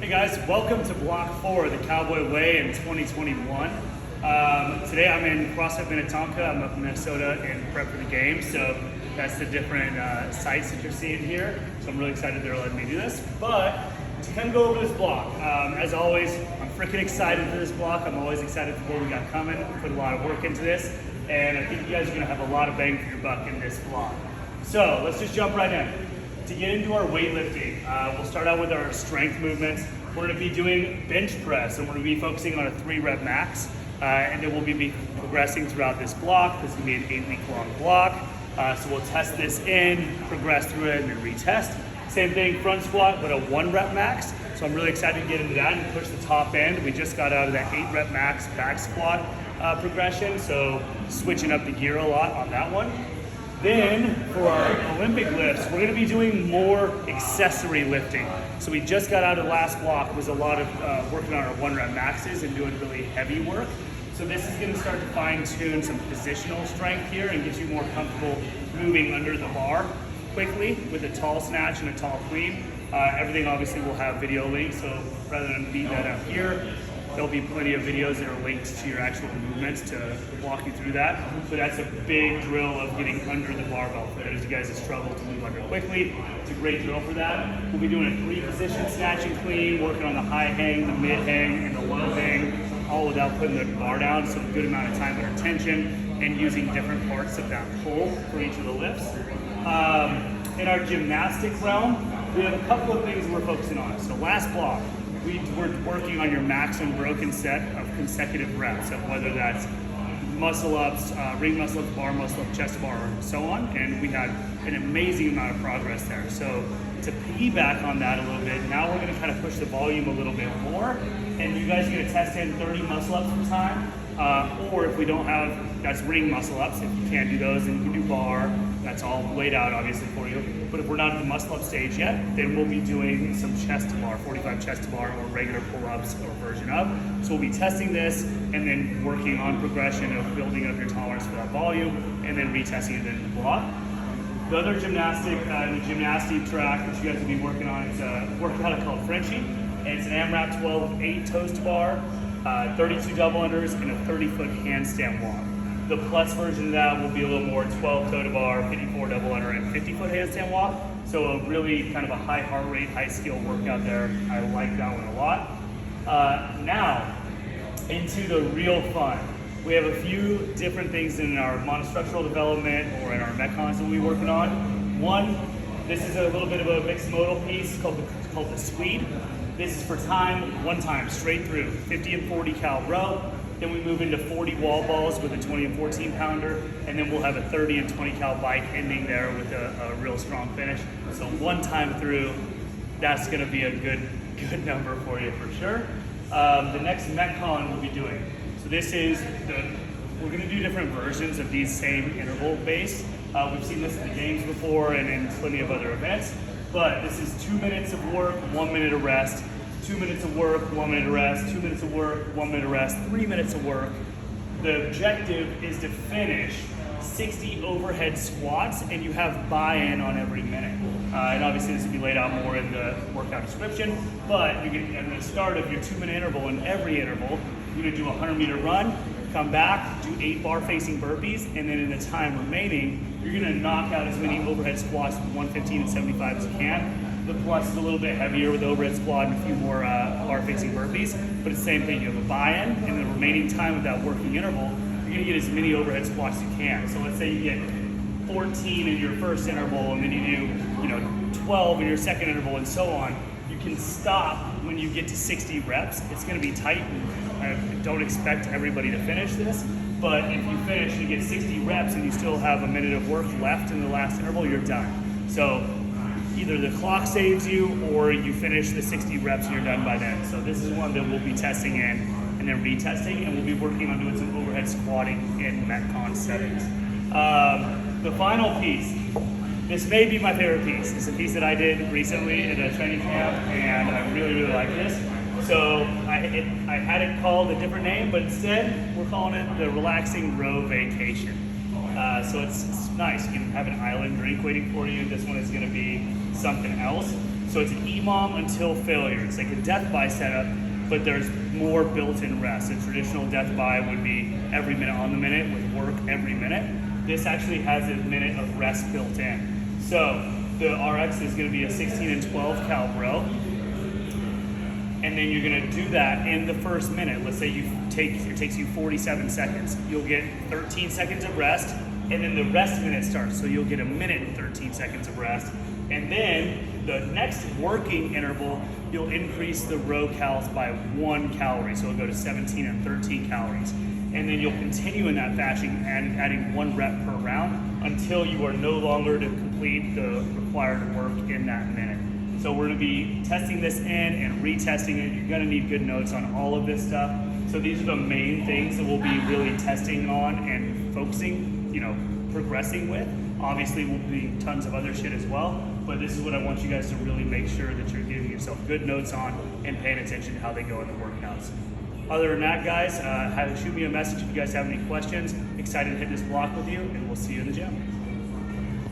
Hey guys, welcome to Block 4 of the Cowboy Way in 2021. Today I'm in CrossFit Minnetonka. I'm up in Minnesota in prep for the game, so that's the different sites that you're seeing here. So I'm really excited they're letting me do this. But to kind of go over this block, as always, I'm freaking excited for this block. I'm always excited for what we got coming. We put a lot of work into this, and I think you guys are gonna have a lot of bang for your buck in this block. So let's just jump right in. To get into our weightlifting, we'll start out with our strength movements. We're going to be doing bench press, and we're going to be focusing on a 3-rep max, and then we'll be progressing throughout this block. This is going to be an 8-week-long block, so we'll test this in, progress through it, and then retest. Same thing, front squat, but a 1-rep max. So I'm really excited to get into that and push the top end. We just got out of that 8-rep max back squat progression, so switching up the gear a lot on that one. Then for our Olympic lifts, we're gonna be doing more accessory lifting. So we just got out of the last block, was a lot of working on our 1-rep maxes and doing really heavy work. So this is gonna start to fine tune some positional strength here and get you more comfortable moving under the bar quickly with a tall snatch and a tall clean. Everything obviously will have video links, so rather than beat that up here, there'll be plenty of videos that are linked to your actual movements to walk you through that. So that's a big drill of getting under the barbell for those of you guys that struggle to move under quickly. It's a great drill for that. We'll be doing a 3-position snatch and clean, working on the high hang, the mid hang, and the low hang, all without putting the bar down, so a good amount of time under tension and using different parts of that pull for each of the lifts. In our gymnastic realm, we have a couple of things we're focusing on. So last block, we were working on your max and broken set of consecutive reps, of whether that's muscle ups, ring muscle ups, bar muscle up, chest bar, and so on. And we had an amazing amount of progress there. So to piggyback on that a little bit, now we're gonna kind of push the volume a little bit more. And you guys are gonna test in 30 muscle ups per time. Or if we don't have, that's ring muscle ups. If you can't do those, then you can do bar. That's all laid out obviously for you. But if we're not at the muscle up stage yet, then we'll be doing some chest to bar, 45 chest to bar, or regular pull-ups or version of. So we'll be testing this and then working on progression of building up your tolerance for that volume and then retesting it in the block. The other gymnastic, the gymnastic track that you guys will be working on is a workout called Frenchie. And it's an AMRAP 12 8 toes to bar, 32 double unders, and a 30-foot handstand walk. The plus version of that will be a little more 12 toe to bar, 54 double under, and 50-foot handstand walk. So a really kind of a high heart rate, high skill workout there. I like that one a lot. Now, into the real fun. We have a few different things in our monostructural development or in our Netcons that we'll be working on. One, this is a little bit of a mixed modal piece called the Swede. This is for time, one time, straight through, 50 and 40 cal row. Then we move into 40 wall balls with a 20 and 14 pounder, and then we'll have a 30 and 20 cal bike ending there with a real strong finish. So one time through, that's gonna be a good number for you for sure. The next Netcon we'll be doing. So this is we're gonna do different versions of these same interval base. We've seen this in the games before and in plenty of other events, but this is 2 minutes of work, 1 minute of rest. 2 minutes of work, 1 minute of rest, 2 minutes of work, 1 minute of rest, 3 minutes of work. The objective is to finish 60 overhead squats, and you have buy-in on every minute. And obviously this will be laid out more in the workout description, but you can, at the start of your 2-minute interval, in every interval, you're gonna do a 100-meter run, come back, do 8 bar facing burpees, and then in the time remaining, you're gonna knock out as many overhead squats with 115 and 75 as you can. The plus is a little bit heavier with the overhead squat and a few more bar-facing burpees, but it's the same thing. You have a buy-in, and the remaining time of that working interval, you're gonna get as many overhead squats as you can. So let's say you get 14 in your first interval, and then you do 12 in your second interval, and so on. You can stop when you get to 60 reps. It's gonna be tight, and I don't expect everybody to finish this, but if you finish and you get 60 reps and you still have a minute of work left in the last interval, you're done. So either the clock saves you or you finish the 60 reps and you're done by then. So this is one that we'll be testing in and then retesting, and we'll be working on doing some overhead squatting in Netcon settings. The final piece, this may be my favorite piece. It's a piece that I did recently at a training camp, and I really, really like this. So I had it called a different name, but instead we're calling it the Relaxing Row Vacation. So it's nice. You can have an island drink waiting for you. This one is going to be something else. So it's an EMOM until failure. It's like a death by setup, but there's more built-in rest. A traditional death by would be every minute on the minute with work every minute. This actually has a minute of rest built in. So the RX is gonna be a 16 and 12 cal bro. And then you're gonna do that in the first minute. Let's say it takes you 47 seconds. You'll get 13 seconds of rest, and then the rest minute starts. So you'll get a minute and 13 seconds of rest. And then the next working interval, you'll increase the row calories by 1 calorie. So it'll go to 17 and 13 calories. And then you'll continue in that fashion, adding 1 rep per round until you are no longer to complete the required work in that minute. So we're gonna be testing this in and retesting it. You're gonna need good notes on all of this stuff. So these are the main things that we'll be really testing on and focusing, progressing with. Obviously we'll be tons of other shit as well, but this is what I want you guys to really make sure that you're giving yourself good notes on and paying attention to how they go in the workouts. Other than that, guys, shoot me a message if you guys have any questions. Excited to hit this block with you, and we'll see you in the gym.